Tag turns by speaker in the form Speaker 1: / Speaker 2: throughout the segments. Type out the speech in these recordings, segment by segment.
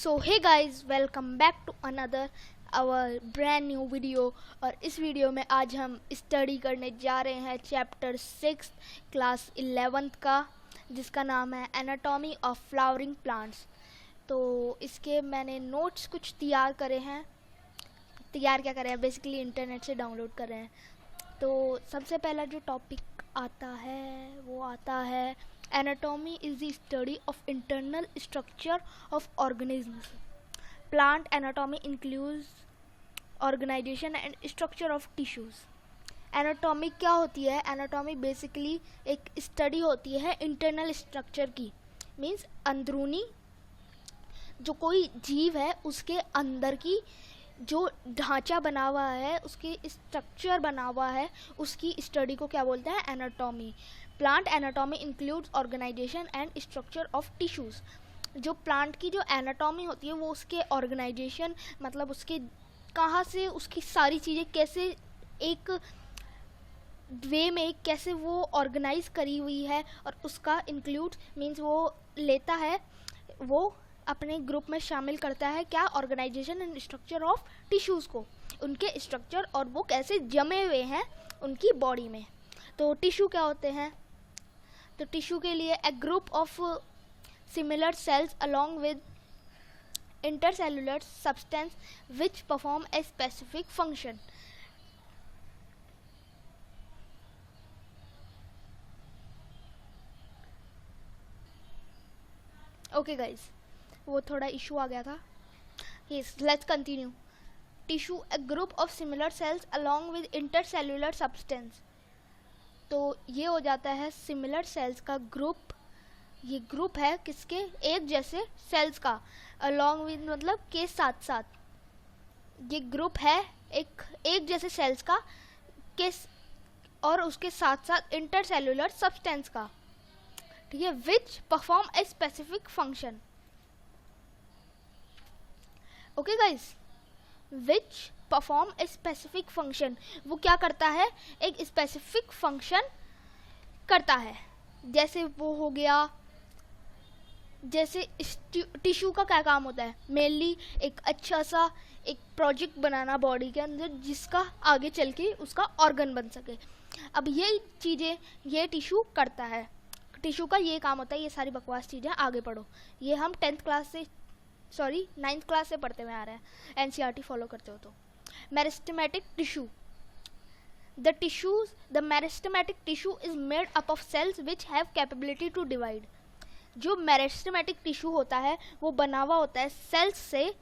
Speaker 1: So hey guys, welcome back to another our brand new video. और इस video में आज हम स्टडी करने जा रहे हैं चैप्टर 6 क्लास 11th का, जिसका नाम है एनाटॉमी ऑफ फ्लावरिंग प्लांट्स। तो इसके मैंने नोट्स कुछ तैयार करे हैं। तैयार क्या करे हैं, बेसिकली इंटरनेट से डाउनलोड कर रहे हैं। तो सबसे पहला जो टॉपिक आता है वो आता है anatomy is the study of internal structure of organisms. Plant anatomy includes organisation and structure of tissues. Anatomy क्या होती है? एनाटॉमी बेसिकली एक स्टडी होती है इंटरनल स्ट्रक्चर की, मीन्स अंदरूनी जो कोई जीव है उसके अंदर की जो ढांचा बना हुआ है, उसकी स्ट्रक्चर बना हुआ है, उसकी स्टडी को क्या बोलते हैं? Anatomy. Plant anatomy includes organisation and structure of tissues. जो प्लांट की जो एनाटॉमी होती है वो उसके ऑर्गेनाइजेशन, मतलब उसके कहाँ से उसकी सारी चीज़ें कैसे एक वे में कैसे वो ऑर्गेनाइज करी हुई है, और उसका इंक्लूड मीन्स वो लेता है, वो अपने ग्रुप में शामिल करता है क्या? Organisation and structure of tissues को, उनके स्ट्रक्चर और वो कैसे जमे हुए हैं उनकी बॉडी में। तो टिश्यू क्या होते हैं? तो टिश्यू के लिए a group of similar cells along with intercellular substance which perform a specific function. Okay guys, वो थोड़ा इशू आ गया था। Yes, let's continue. Tissue, a group of similar cells along with intercellular substance. तो ये हो जाता है सिमिलर सेल्स का ग्रुप। ये ग्रुप है किसके? एक जैसे सेल्स का, along with मतलब के साथ साथ। ये ग्रुप है एक जैसे सेल्स का के और उसके साथ साथ इंटरसेलुलर सब्सटेंस का, ठीक है, विच perform a specific function. Okay guys, which perform a specific function, वो क्या करता है? एक स्पेसिफिक फंक्शन करता है। जैसे वो हो गया, जैसे टिश्यू का क्या काम होता है? मेनली एक अच्छा सा एक प्रोजेक्ट बनाना बॉडी के अंदर, जिसका आगे चल के उसका ऑर्गन बन सके। अब ये चीज़ें ये टिश्यू करता है। टिश्यू का ये काम होता है। ये सारी बकवास चीज़ें आगे पढ़ो, ये हम 9th क्लास से पढ़ते हुए आ रहे हैं, एनसीईआरटी फॉलो करते हो तो। Meristematic tissue, the meristematic tissue is made up of cells which have capability to divide. जो मेरिस्टेमेटिक टिश्यू होता है वो बना हुआ होता है सेल्स से,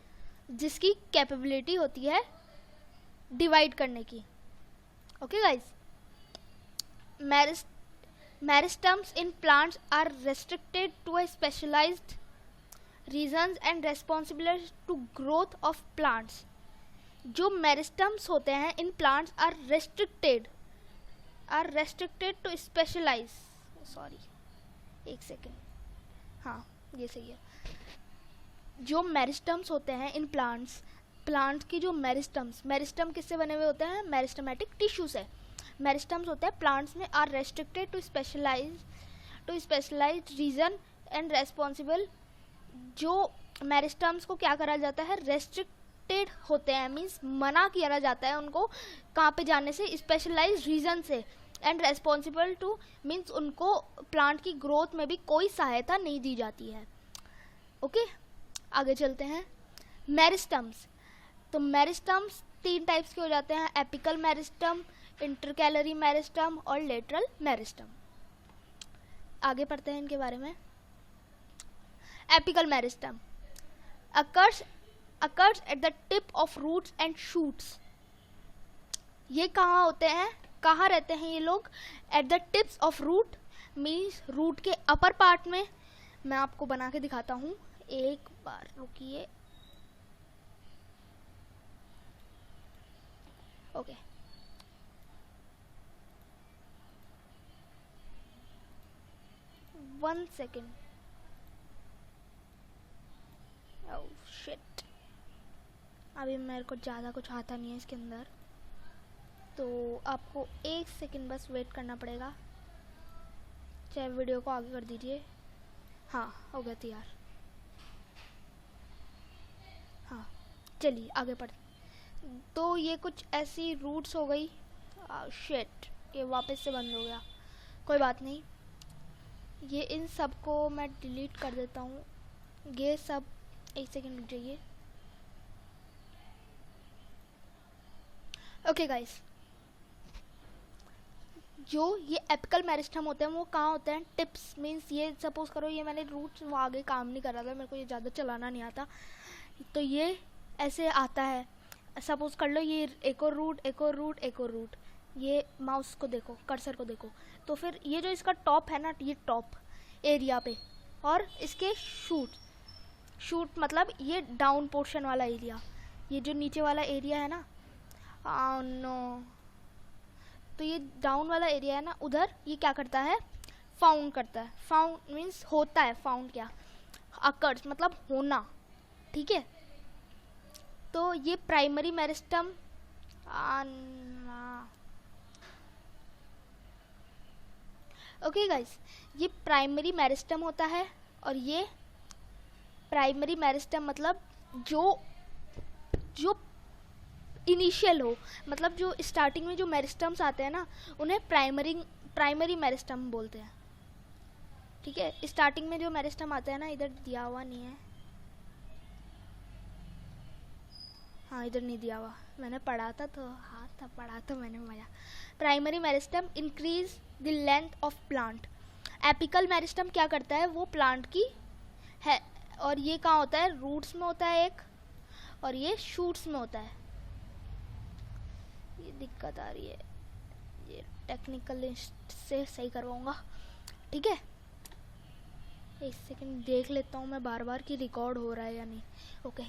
Speaker 1: जिसकी कैपेबिलिटी होती है डिवाइड करने की। Okay guys, meristems in plants are restricted to a specialised regions and responsible to growth of plants. जो मेरिस्टम्स होते हैं in plants are restricted to specialise, sorry एक सेकेंड, हाँ ये सही है। जो मेरिस्टम्स होते हैं इन प्लांट्स की जो मेरिस्टम किससे बने हुए होते हैं? मेरिस्टमेटिक टिश्यू से। मेरिस्टम्स होते हैं प्लांट्स में, are restricted to specialised region and responsible. जो मेरिस्टम्स को क्या करा जाता है? रेस्ट्रिक्टेड होते हैं, मीन्स मना किया जाता है उनको कहाँ पे जाने से? स्पेशलाइज्ड रीजन से। एंड रेस्पॉन्सिबल टू मीन्स उनको प्लांट की ग्रोथ में भी कोई सहायता नहीं दी जाती है। ओके, आगे चलते हैं। मेरिस्टम्स, तो मेरिस्टम्स 3 टाइप्स के हो जाते हैं: एपिकल मेरिस्टम, इंटरकैलरी मेरिस्टम और लेटरल मेरिस्टम। आगे पढ़ते हैं इनके बारे में। Apical meristem occurs at the tip of roots and shoots. ये कहाँ होते हैं, कहाँ रहते हैं ये लोग? At the tips of root, means root के अपर पार्ट में। मैं आपको बना के दिखाता हूँ, एक बार रुकिए। Okay, one second. Oh shit, अभी मेरे को ज़्यादा कुछ आता नहीं है इसके अंदर, तो आपको 1 सेकेंड बस वेट करना पड़ेगा। चाहे वीडियो को आगे कर दीजिए। हाँ, हो गया तैयार। हाँ चलिए आगे पढ़। तो ये कुछ ऐसी रूट्स हो गई। शिट, ये वापस से बंद हो गया, कोई बात नहीं। ये इन सब को मैं डिलीट कर देता हूँ। ये सब, एक सेकेंड रुक जाइए। ओके गाइस, जो ये एपिकल मेरिस्टम होते हैं वो कहाँ होते हैं? टिप्स मीन्स ये सपोज करो ये मैंने रूट्स वो आगे काम नहीं कर रहा था, मेरे को ये ज़्यादा चलाना नहीं आता, तो ये ऐसे आता है। सपोज कर लो ये एक और रूट, एक और रूट, एक और रूट। ये माउस को देखो, कर्सर को देखो, तो फिर ये जो इसका टॉप है ना, ये टॉप एरिया पे, और इसके शूट मतलब ये डाउन पोर्शन वाला एरिया, ये जो नीचे वाला एरिया है ना, नो, तो ये डाउन वाला एरिया है ना, उधर ये क्या करता है? फाउंड करता है। फाउंड मीन्स होता है, फाउंड क्या? अकर्स मतलब होना, ठीक है। तो ये प्राइमरी मेरिस्टम, ओके गाइस, ये प्राइमरी मेरिस्टम होता है। और ये प्राइमरी मेरिस्टम मतलब जो इनिशियल हो, मतलब जो स्टार्टिंग में जो मेरिस्टम्स आते हैं ना, उन्हें प्राइमरी मेरिस्टम बोलते हैं, ठीक है। स्टार्टिंग में जो मेरिस्टम आते हैं ना, इधर दिया हुआ नहीं है, हाँ इधर नहीं दिया हुआ, मैंने पढ़ा था तो, हाँ था पढ़ा तो मैंने, मजा। Primary meristem increase the length of plant. Apical meristem क्या करता है? वो प्लांट की है, और ये कहाँ होता है? रूट्स में होता है एक, और ये शूट्स में होता है। ये दिक्कत आ रही है, ये टेक्निकल से सही करवाऊंगा, ठीक है। एक सेकंड देख लेता हूँ मैं बार बार कि रिकॉर्ड हो रहा है या नहीं। Okay,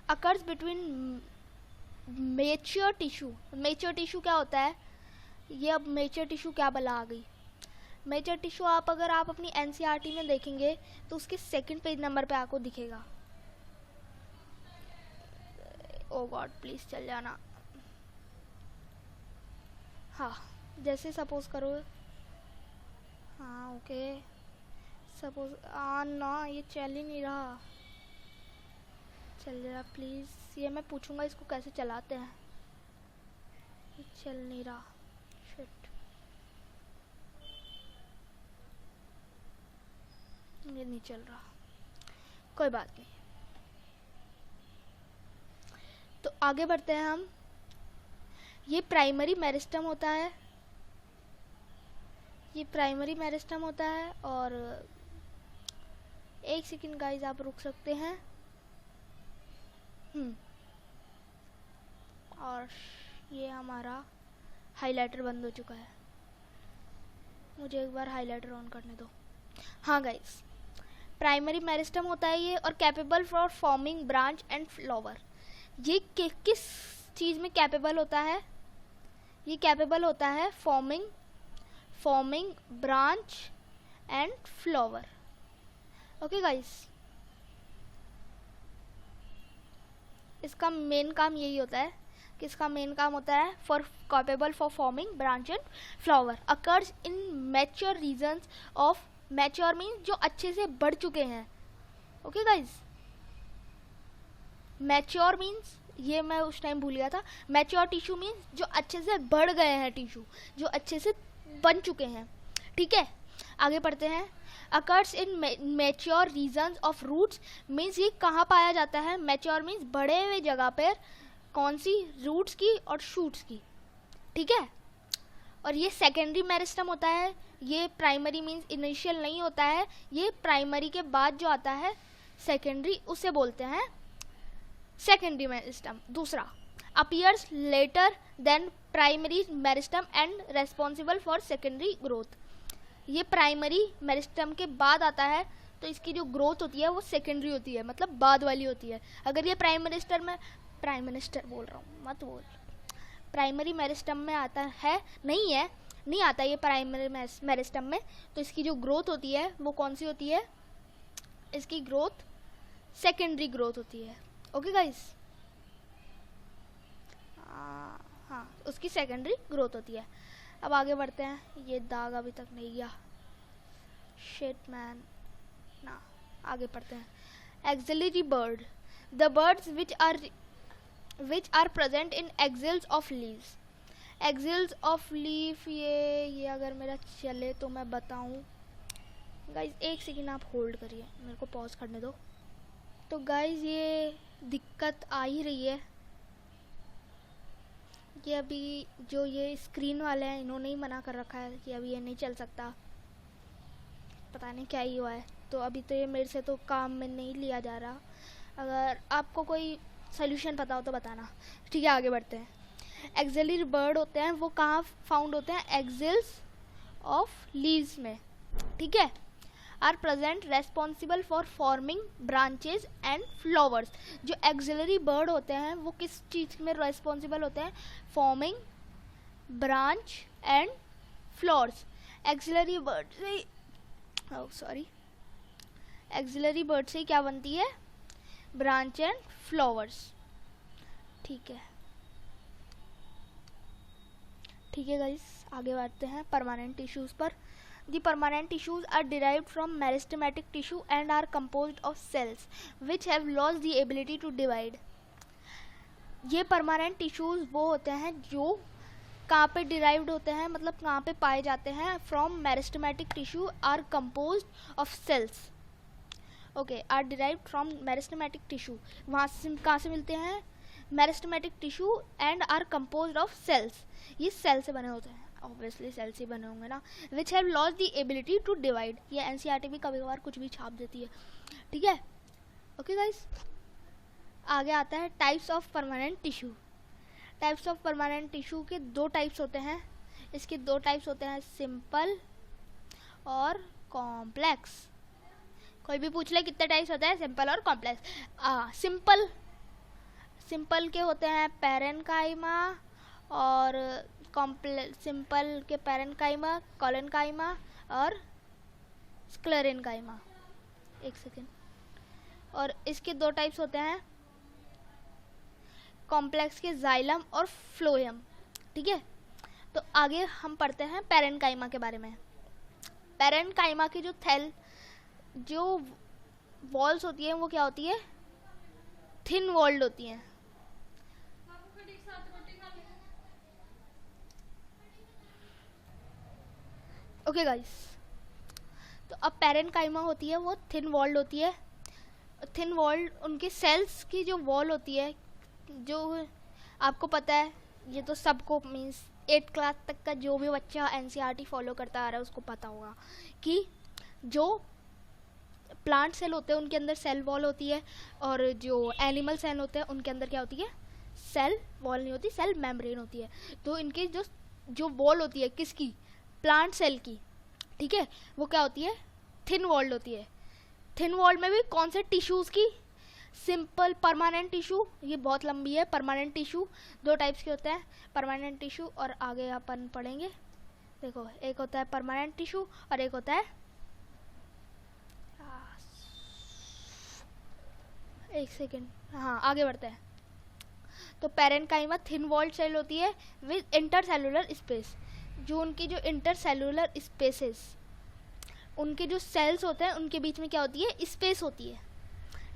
Speaker 1: occurs between mature tissue. Mature tissue क्या होता है? ये अब मेच्योर टिश्यू क्या बला आ गई? मेच्योर टिश्यू आप अगर आप अपनी एनसीईआरटी में देखेंगे तो उसके सेकंड पेज नंबर पे आपको दिखेगा। ओ गॉड प्लीज चल जाना। हाँ, जैसे सपोज करो, हाँ ओके, सपोज ना ये चल ही नहीं रहा, चल रहा प्लीज। ये मैं पूछूंगा इसको कैसे चलाते हैं, ये चल नहीं रहा, शिट, ये नहीं चल रहा, कोई बात नहीं। तो आगे बढ़ते हैं हम। ये प्राइमरी मेरिस्टम होता है, ये प्राइमरी मेरिस्टम होता है। और एक सेकंड गाइस आप रुक सकते हैं। और ये हमारा हाइलाइटर बंद हो चुका है, मुझे एक बार हाइलाइटर ऑन करने दो। हाँ गाइस, प्राइमरी मेरिस्टम होता है ये, और capable for forming branch and flower. ये किस चीज़ में कैपेबल होता है? ये कैपेबल होता है forming branch and flower. Okay guys, इसका मेन काम यही होता है कि इसका मेन काम होता है for capable for forming branch and flower. Occurs in mature regions of, mature means जो अच्छे से बढ़ चुके हैं। ओके गाइस, मैच्योर मीन्स, ये मैं उस टाइम भूल गया था, मैच्योर टिश्यू मीन्स जो अच्छे से बढ़ गए हैं टिश्यू, जो अच्छे से बन चुके हैं, ठीक है। आगे पढ़ते हैं। Occurs in mature regions of roots means ये कहाँ पाया जाता है? मैच्योर मीन्स बढ़े हुए जगह पर, कौन सी? रूट्स की और शूट्स की, ठीक है। और ये सेकेंडरी मेरिस्टम होता है, ये प्राइमरी मीन्स इनिशियल नहीं होता है, ये प्राइमरी के बाद जो आता है सेकेंडरी, उसे बोलते हैं सेकेंडरी मेरिस्टम। दूसरा, appears later than primary meristem and responsible for secondary growth. ये प्राइमरी मेरिस्टम के बाद आता है, तो इसकी जो ग्रोथ होती है वो सेकेंडरी होती है, मतलब बाद वाली होती है। अगर ये प्राइम मिनिस्टर बोल रहा हूँ, मत बोल, प्राइमरी मेरिस्टम में आता है, नहीं आता ये प्राइमरी मेरिस्टम में, तो इसकी जो ग्रोथ होती है वो कौन सी होती है? इसकी ग्रोथ सेकेंडरी ग्रोथ होती है। ओके गाइस, हाँ उसकी सेकेंडरी ग्रोथ होती है। अब आगे बढ़ते हैं। ये दाग अभी तक नहीं गया, शिट मैन ना, आगे पढ़ते हैं। Axillary bird, the birds which are present in axils of leaves. Axils of leaf, ये अगर मेरा चले तो मैं बताऊं गाइज, एक सेकेंड आप होल्ड करिए, मेरे को पॉज करने दो। तो गाइज ये दिक्कत आ ही रही है, ये अभी जो ये स्क्रीन वाले हैं इन्होंने ही मना कर रखा है कि अभी ये नहीं चल सकता, पता नहीं क्या ही हुआ है। तो अभी तो ये मेरे से तो काम में नहीं लिया जा रहा। अगर आपको कोई सोल्यूशन पता हो तो बताना। ठीक है, आगे बढ़ते हैं। एक्सिलरी बर्ड होते हैं वो कहाँ फाउंड होते हैं? एक्सिल्स ऑफ लीव्स में। ठीक है, are present responsible for forming branches and flowers. जो एक्सिलरी बर्ड होते हैं वो किस चीज़ में रेस्पॉन्सिबल होते हैं? Forming branch and flowers. Axillary bud से एक्सिलरी बर्ड से क्या बनती है? Branch and flowers. ठीक है, ठीक है गाइस, आगे बढ़ते हैं परमानेंट टिश्यूज पर। The permanent tissues are derived from meristematic tissue and are composed of cells which have lost the ability to divide. ये परमानेंट टिश्यूज वो होते हैं जो कहाँ पे डिराइव्ड होते हैं, मतलब कहाँ पे पाए जाते हैं? From meristematic tissue are composed of cells. Okay, are derived from meristematic tissue, वहाँ से कहाँ से मिलते हैं? Meristematic tissue and are composed of cells. ये सेल से बने होते हैं, ऑब्वियसली सेल से बने होंगे ना। Which have lost the ability to divide. ये एनसीईआरटी भी कभी कभार कुछ भी छाप देती है। ठीक है, ओके गाइस, आगे आता है types of permanent tissue. Types of permanent tissue के दो टाइप्स होते हैं। इसके दो टाइप्स होते हैं, सिंपल और कॉम्प्लेक्स। कोई भी पूछ ले कितने टाइप्स होते हैं, सिंपल और कॉम्प्लेक्स। सिंपल के होते हैं पैरेन्काइमा और सिंपल के पैरेन्काइमा, कोलेन्काइमा और स्क्लेरेन्काइमा। एक सेकेंड। और इसके दो टाइप्स होते हैं, कॉम्प्लेक्स के जाइलम और फ्लोएम। ठीक है, तो आगे हम पढ़ते हैं पैरेन्काइमा के बारे में। पैरेन्काइमा की जो वॉल्स होती है वो क्या होती है? थिन वॉल्ड होती हैं। ओके गाइस, तो अब पैरेन्काइमा होती है वो थिन वॉल्ड होती है। थिन वॉल्ड उनके सेल्स की जो वॉल होती है, जो आपको पता है, ये तो सबको मीन्स 8 क्लास तक का जो भी बच्चा एनसीईआरटी फॉलो करता आ रहा है उसको पता होगा कि जो प्लांट सेल होते हैं उनके अंदर सेल वॉल होती है, और जो एनिमल सेल होते हैं उनके अंदर क्या होती है? सेल वॉल नहीं होती, सेल मेम्ब्रेन होती है। तो इनकी जो वॉल होती है किसकी? प्लांट सेल की। ठीक है, वो क्या होती है? थिन वॉल्ड होती है। थिन वॉल्ड में भी कौन से टिश्यूज़ की? सिंपल परमानेंट टिश्यू, ये बहुत लंबी है। परमानेंट टिश्यू दो टाइप्स के होते हैं, परमानेंट टिश्यू और आगे अपन पढ़ेंगे। देखो, एक होता है परमानेंट टिश्यू और एक होता है, एक सेकेंड, हाँ आगे बढ़ते हैं। तो पैरेन्काइमा थिन वॉल्ड सेल होती है विद इंटरसेलुलर स्पेस। जो उनकी जो इंटरसेलुलर स्पेसेस, उनके जो सेल्स होते हैं उनके बीच में क्या होती है? स्पेस होती है।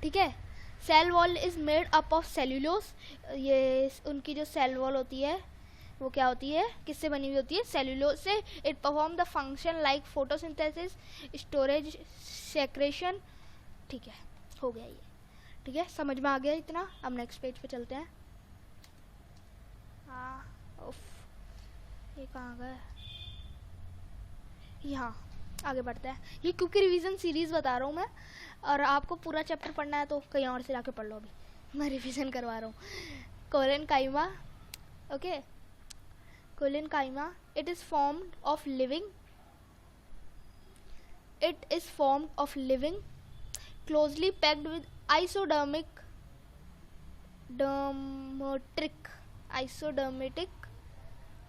Speaker 1: ठीक है, cell wall is made up of cellulose. ये उनकी जो सेल वॉल होती है वो क्या होती है? किससे बनी हुई होती है? सेल्यूलोज से। It perform the function like photosynthesis, storage, secretion. ठीक है, हो गया ये। ठीक है, समझ में आ गया इतना। अब नेक्स्ट पेज पे चलते हैं। ये कहाँ गया? यहाँ आगे बढ़ते हैं। ये क्योंकि रिवीजन सीरीज बता रहा हूँ मैं, और आपको पूरा चैप्टर पढ़ना है तो कहीं और से जाके पढ़ लो। अभी मैं रिवीजन करवा रहा हूँ। Collenchyma, okay, collenchyma, it is formed of living closely packed with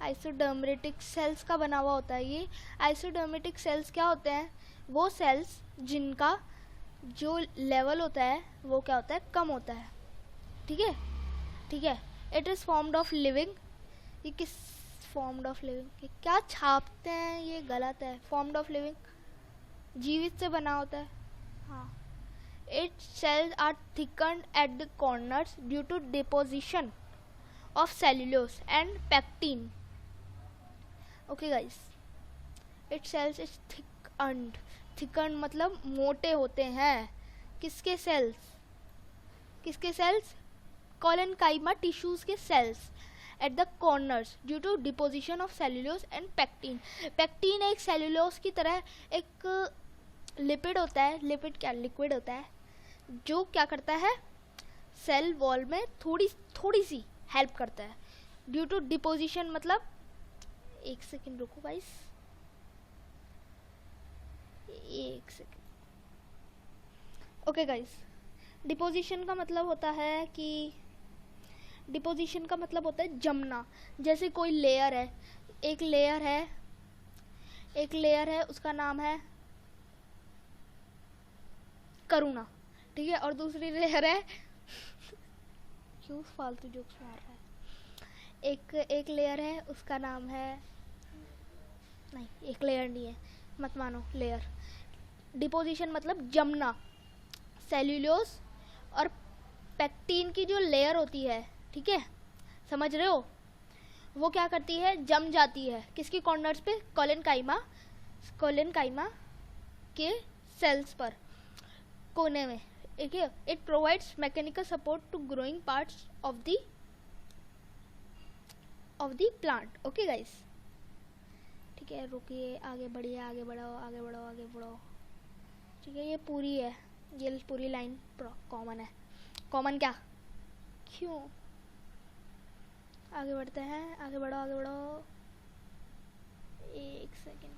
Speaker 1: isodiametric cells का बना हुआ होता है। ये आइसोडर्मेटिक सेल्स क्या होते हैं? वो सेल्स जिनका जो लेवल होता है वो क्या होता है? कम होता है। ठीक है, ठीक है। It is formed of living, ये किस फॉर्म्ड ऑफ लिविंग, क्या छापते हैं, ये गलत है। फॉर्म्ड ऑफ लिविंग जीवित से बना होता है। हाँ, Its cells are thickened at the corners due to deposition of cellulose and pectin. Okay guys, its cells is thickened. Thickened मतलब मोटे होते हैं. किसके cells? किसके cells? Collenchyma tissues के cells at the corners due to deposition of cellulose and pectin. Pectin एक cellulose की तरह एक लिपिड होता है. लिपिड क्या? लिक्विड होता है जो क्या करता है, सेल वॉल में थोड़ी सी हेल्प करता है. ड्यू टू डिपोजिशन मतलब, एक सेकेंड रुको गाइस, एक सेकेंड. ओके गाइस, डिपोजिशन का मतलब होता है कि डिपोजिशन का मतलब होता है जमना. जैसे कोई लेयर है, एक लेयर है उसका नाम है करुणा, ठीक है, और दूसरी लेयर है क्यों फालतू जोक्स मार रहा है. एक लेयर है उसका नाम है, नहीं एक लेयर नहीं है, मत मानो लेयर. डिपोजिशन मतलब जमना. सेल्यूलोज और पेक्टिन की जो लेयर होती है, ठीक है, समझ रहे हो, वो क्या करती है, जम जाती है. किसकी कॉर्नर्स पे? कोलेनकाइमा के सेल्स पर, कोने में. ठीक है. It provides mechanical support to growing parts of the plant. Okay guys, ठीक है, रुकिए, आगे बढ़िए, आगे बढ़ो. ठीक है, ये पूरी लाइन कॉमन है. कॉमन क्या? क्यों? आगे बढ़ते हैं, आगे बढ़ो. एक सेकेंड.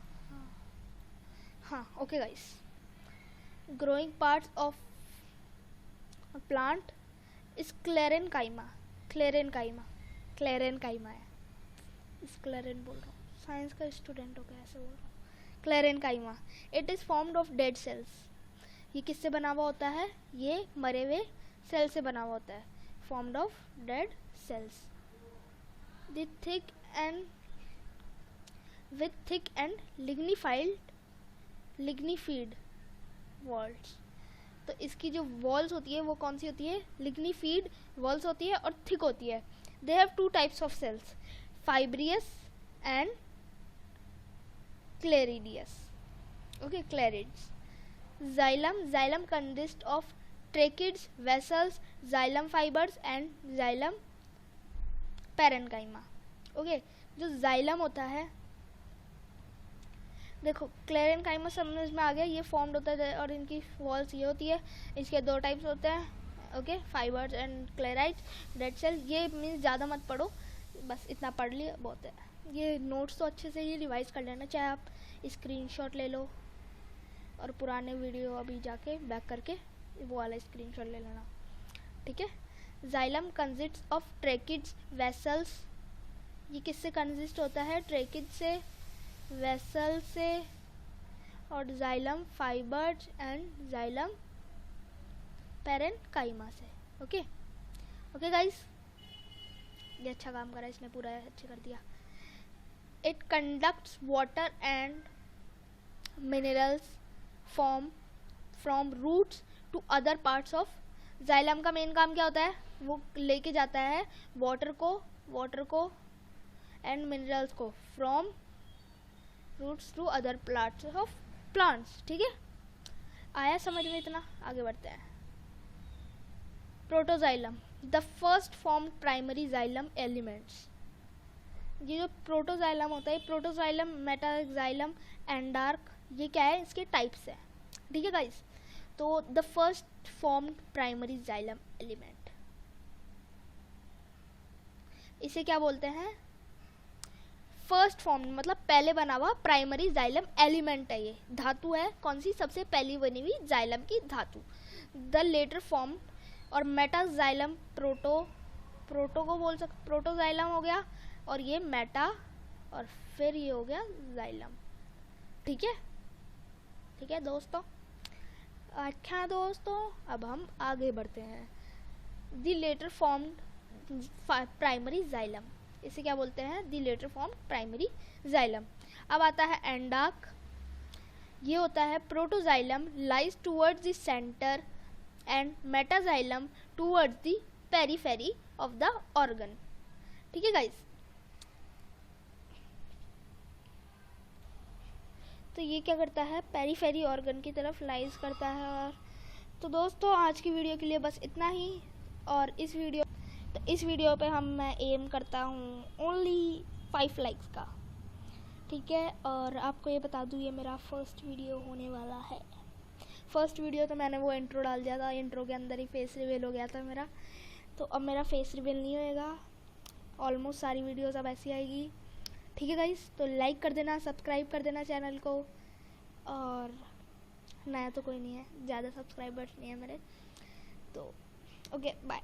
Speaker 1: हाँ okay guys, growing parts of a plant is sclerenchyma है. स्क्लेरेन बोल रहा हूँ, साइंस का स्टूडेंट हो गया, ऐसे बोल रहा हूँ. Sclerenchyma. It is formed of dead cells. ये किससे बना हुआ होता है? ये मरे हुए सेल से बना हुआ होता है. Formed of dead cells. The thick and lignified walls. तो इसकी जो वॉल्स होती है वो कौन सी होती है? लिग्निफीड वॉल्स होती है और थिक होती है. They have two types of cells, fibrous and sclereids. Okay, sclereids. Xylem consist of tracheids, vessels, xylem fibres and xylem parenchyma. Okay, जो जाइलम होता है, देखो क्लेरेनकाइमा समझ में आ गया, ये फॉर्म्ड होता है और इनकी वॉल्स ये होती है. इसके दो टाइप्स होते हैं, okay, fibres and sclereids. Dead cell, ये मीन्स ज़्यादा मत पढ़ो, बस इतना पढ़ लिया बहुत है. ये नोट्स तो अच्छे से ये रिवाइज कर लेना, चाहे आप स्क्रीनशॉट ले लो और पुराने वीडियो अभी जाके बैक करके वो वाला स्क्रीनशॉट ले लेना, ठीक है. Xylem consist of tracheids, vessels. ये किससे कंसिस्ट होता है? ट्रेकिड से, वेसल से, और xylem fibres and xylem parenchyma से. ओके गाइस, ये अच्छा काम करा इसने, पूरा अच्छा कर दिया. It conducts water and minerals from roots to other parts of. Xylem का मेन काम क्या होता है? वो लेके जाता है वाटर को एंड मिनरल्स को from roots to other parts of plants. ठीक है, आया समझ में इतना? आगे बढ़ते हैं. Protoxylem, the first form primary xylem elements. ये जो प्रोटोजाइलम होता है, प्रोटोजाइलम, मेटाजाइलम, एंडार्क, ये क्या है? इसके टाइप्स है. ठीक है गाइस, तो the first form primary xylem element, इसे क्या बोलते हैं? फर्स्ट फॉर्म मतलब पहले बना हुआ प्राइमरी जाइलम एलिमेंट है. ये धातु है, कौन सी? सबसे पहली बनी हुई जाइलम की धातु. द लेटर फॉर्म और मेटाजाइलम, प्रोटो को बोल सकते, प्रोटोजाइलम हो गया, और ये मेटा, और फिर ये हो गया जाइलम. ठीक है दोस्तों. अच्छा दोस्तों, अब हम आगे बढ़ते हैं. The later formed primary xylem, इसे क्या बोलते हैं? The later form primary xylem. अब आता है एंडार्क. ये होता है protoxylem lies towards the centre and metaxylem towards the periphery of the organ. ठीक है गाइस, तो ये क्या करता है, पेरीफेरी ऑर्गन की तरफ लाइज करता है। और तो दोस्तों आज की वीडियो के लिए बस इतना ही। और इस वीडियो पे मैं एम करता हूँ ओनली 5 लाइक्स का। ठीक है, और आपको ये बता दूँ ये मेरा फर्स्ट वीडियो होने वाला है। फर्स्ट वीडियो तो मैंने वो इंट्रो डाल दिया था, इंट्रो के अंदर ही फेस रिवील हो गया था मेरा। तो अब मेरा फेस रिवील नहीं होएगा, ऑलमोस्ट सारी वीडियोस अब ऐसी आएगी। ठीक है गाइस, तो लाइक कर देना, सब्सक्राइब कर देना चैनल को। और नया तो कोई नहीं है, ज़्यादा सब्सक्राइबर्स नहीं है मेरे, तो ओके बाय।